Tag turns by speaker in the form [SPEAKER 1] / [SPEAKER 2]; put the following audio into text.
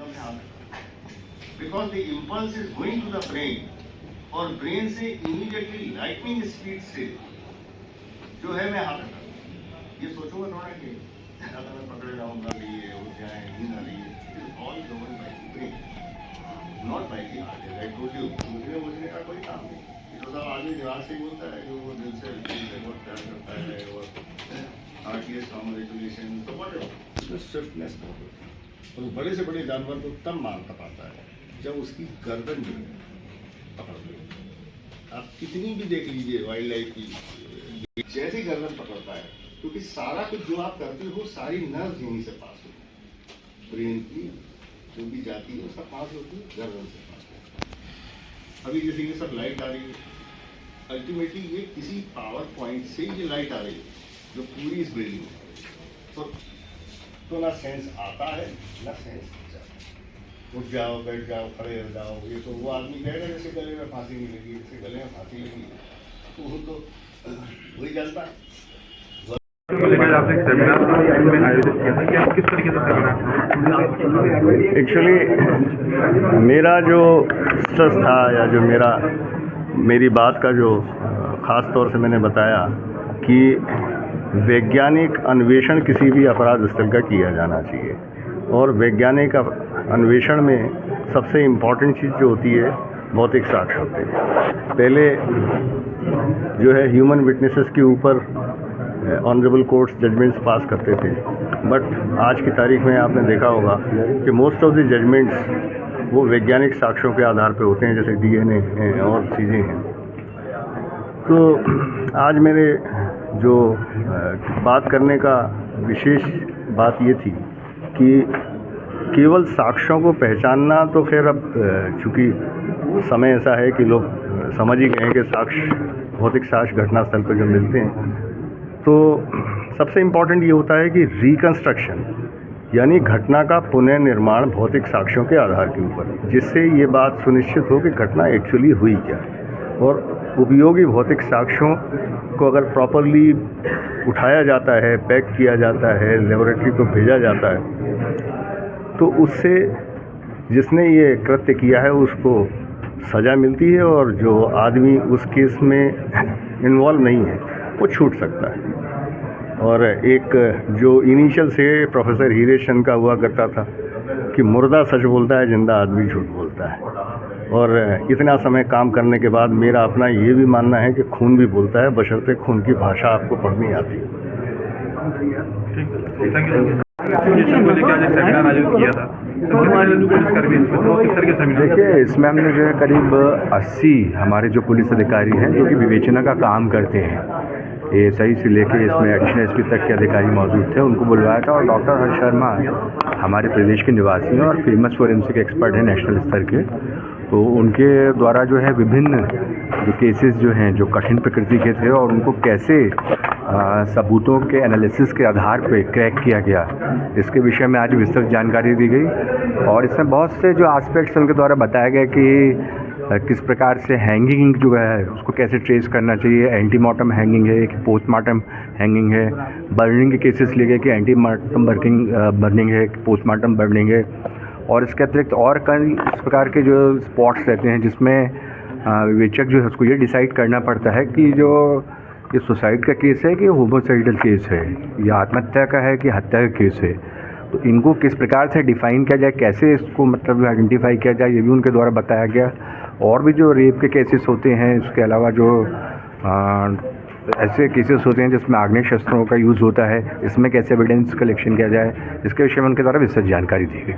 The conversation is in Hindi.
[SPEAKER 1] में हाथ रखा, because the impulse is going to the brain, और ब्रेन से इमीडिएटली लाइटनिंग स्पीड से जो है मैं हाथ रखा, ये सोचूंगा थोड़ा कि अगर मैं पकड़े जाऊंगा कि ये हो जाए, नींद आ रही है, it is all govern by the brain, not by the heart. I told you, मुझे बुझने का कोई काम नहीं, ये तो सब आदमी दिमाग से ही बोलता है, जो वो दिल से बहुत प्यार करता है, और हार्टलेस कॉन्ग्रेचुलेशन तो व्हाटएवर, स्विफ्टनेस बहुत होती है। तो बड़े से बड़े जानवर को तब मार पाता है जब उसकी गर्दन जो है पकड़ लो। आप कितनी भी देख लीजिए वाइल्ड लाइफ की, जैसे गर्दन पकड़ता है, क्योंकि सारा कुछ जो आप करते हो सारी नर्व यहीं से पास होती है, ब्रेन की जो भी जाती है उसका पास होती है, गर्दन से पास होती है। अभी जैसे ये सब लाइट आ रही है, अल्टीमेटली ये किसी पावर पॉइंट से ये लाइट आ रही है जो पूरी इस बिल्डिंग में, तो ना सेंस आता है ना सेंस जाता है। उठ जाओ, बैठ जाओ, खड़े हो जाओ, ये तो वो आदमी कहेगा जैसे गले में फांसी नहीं लगी, जैसे गले में फांसी लगी, तो वो तो वही चलता है।
[SPEAKER 2] आपने एक सेमिनार में आयोजित किया था कि आप किस तरीके से सेमिनार?
[SPEAKER 3] एक्चुअली मेरा जो स्ट्रेस था, या जो मेरी बात का जो ख़ास तौर से मैंने बताया कि वैज्ञानिक अन्वेषण किसी भी अपराध स्थल का किया जाना चाहिए, और वैज्ञानिक अन्वेषण में सबसे इम्पॉर्टेंट चीज़ जो होती है भौतिक साक्ष्य होते हैं। पहले जो है ह्यूमन विटनेसेस के ऊपर ऑनरेबल कोर्ट्स जजमेंट्स पास करते थे, बट आज की तारीख में आपने देखा होगा कि मोस्ट ऑफ द जजमेंट्स वो वैज्ञानिक साक्ष्यों के आधार पे होते हैं, जैसे डीएनए हैं और चीज़ें हैं। तो आज मेरे जो बात करने का विशेष बात ये थी कि केवल साक्ष्यों को पहचानना, तो खैर अब चूँकि समय ऐसा है कि लोग समझ ही गए हैं कि साक्ष्य, भौतिक साक्ष्य घटनास्थल पर जो मिलते हैं, तो सबसे इम्पॉर्टेंट ये होता है कि रिकंस्ट्रक्शन, यानी घटना का पुनर्निर्माण भौतिक साक्ष्यों के आधार के ऊपर, जिससे ये बात सुनिश्चित हो कि घटना एक्चुअली हुई क्या है। और उपयोगी भौतिक साक्ष्यों को अगर प्रॉपरली उठाया जाता है, पैक किया जाता है, लेबोरेटरी को भेजा जाता है, तो उससे जिसने ये कृत्य किया है उसको सज़ा मिलती है, और जो आदमी उस केस में इन्वॉल्व नहीं है वो छूट सकता है। और एक जो इनिशियल से प्रोफेसर हीरेशन का हुआ करता था कि मुर्दा सच बोलता है, जिंदा आदमी झूठ बोलता है। और इतना समय काम करने के बाद मेरा अपना ये भी मानना है कि खून भी बोलता है, बशर्ते खून की भाषा आपको पढ़नी आती है।
[SPEAKER 4] देखिए, इसमें हमने जो है करीब 80 हमारे जो पुलिस अधिकारी हैं जो कि विवेचना का काम करते हैं, एएसआई से लेके इसमें एडिशनल एसपी तक के अधिकारी मौजूद थे, उनको बुलवाया था। और डॉक्टर हर्ष शर्मा हमारे प्रदेश के निवासी हैं और फेमस फोरेंसिक एक्सपर्ट हैं नेशनल स्तर के, तो उनके द्वारा जो है विभिन्न जो केसेस जो हैं जो कठिन प्रकृति के थे, और उनको कैसे सबूतों के एनालिसिस के आधार पे क्रैक किया गया, इसके विषय में आज विस्तृत जानकारी दी गई। और इसमें बहुत से जो एस्पेक्ट्स उनके द्वारा बताया गया कि किस प्रकार से हैंगिंग जो है उसको कैसे ट्रेस करना चाहिए, एंटीमॉर्टम हैंगिंग है कि पोस्टमार्टम हैंगिंग है, बर्निंग के केसेस लिए गए कि एंटीमॉर्टम बर्निंग है कि पोस्टमार्टम बर्निंग है। और इसके अतिरिक्त और कई इस प्रकार के जो स्पॉट्स रहते हैं जिसमें विवेचक जो है उसको ये डिसाइड करना पड़ता है कि जो ये सुसाइड का केस है कि होमोसाइडल केस है, या आत्महत्या का है कि हत्या का केस है। तो इनको किस प्रकार से डिफ़ाइन किया जाए, कैसे इसको मतलब आइडेंटिफाई किया जाए, ये भी उनके द्वारा बताया गया। और भी जो रेप के केसेस होते हैं, इसके अलावा जो ऐसे केसेस होते हैं जिसमें आग्नेय शस्त्रों का यूज़ होता है, इसमें कैसे एविडेंस कलेक्शन किया जाए, इसके विषय में उनके द्वारा विस्तृत जानकारी दी गई।